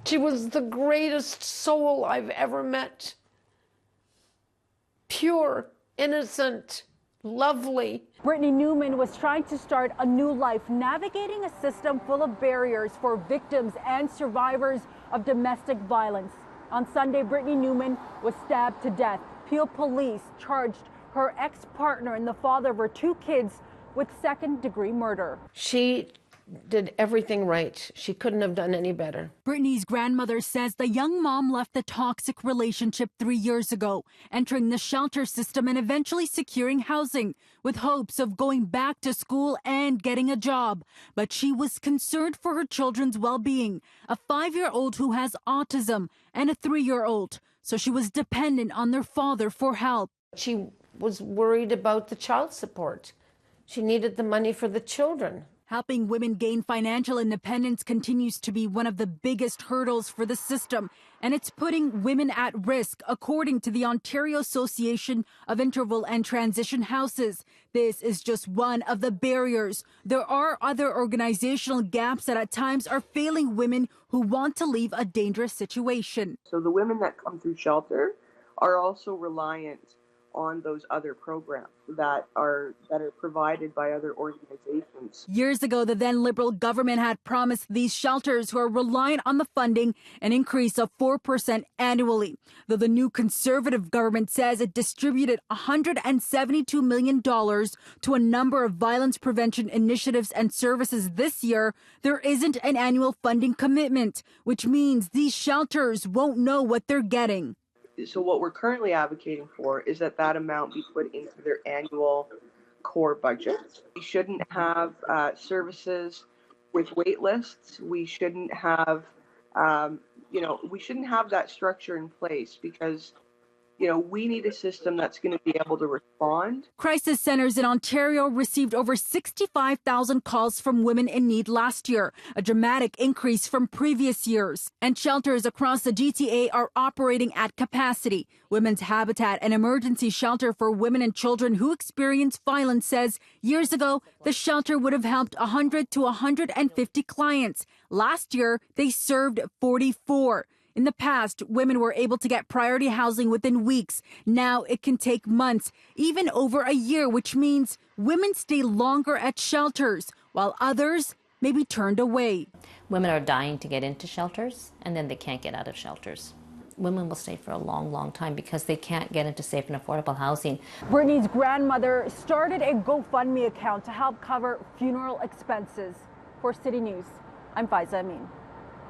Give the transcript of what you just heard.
She was the greatest soul I've ever met. Pure, innocent, lovely. Brittany Newman was trying to start a new life, navigating a system full of barriers for victims and survivors of domestic violence. On Sunday, Brittany Newman was stabbed to death. Peel police charged her ex-partner and the father of her 2 kids with second-degree murder. She did everything right. She couldn't have done any better. Brittany's grandmother says the young mom left the toxic relationship 3 years ago, entering the shelter system and eventually securing housing with hopes of going back to school and getting a job. But she was concerned for her children's well-being, a 5-year-old who has autism and a 3-year-old. So she was dependent on their father for help. She was worried about the child support. She needed the money for the children. Helping women gain financial independence continues to be one of the biggest hurdles for the system, and it's putting women at risk, according to the Ontario Association of Interval and Transition Houses. This is just one of the barriers. There are other organizational gaps that at times are failing women who want to leave a dangerous situation. So the women that come through shelter are also reliant on those other programs that are provided by other organizations. Years ago, the then Liberal government had promised these shelters who are reliant on the funding an increase of 4% annually. Though the new Conservative government says it distributed $172 million to a number of violence prevention initiatives and services this year, there isn't an annual funding commitment, which means these shelters won't know what they're getting. So what we're currently advocating for is that amount be put into their annual core budget. We shouldn't have services with wait lists. We shouldn't have, we shouldn't have that structure in place because, we need a system that's going to be able to respond. Crisis centers in Ontario received over 65,000 calls from women in need last year, a dramatic increase from previous years. And shelters across the GTA are operating at capacity. Women's Habitat, an emergency shelter for women and children who experience violence, says years ago the shelter would have helped 100 to 150 clients. Last year, they served 44. In the past, women were able to get priority housing within weeks. Now it can take months, even over a year, which means women stay longer at shelters, while others may be turned away. Women are dying to get into shelters, and then they can't get out of shelters. Women will stay for a long, long time because they can't get into safe and affordable housing. Brittany's grandmother started a GoFundMe account to help cover funeral expenses. For City News, I'm Faiza Amin.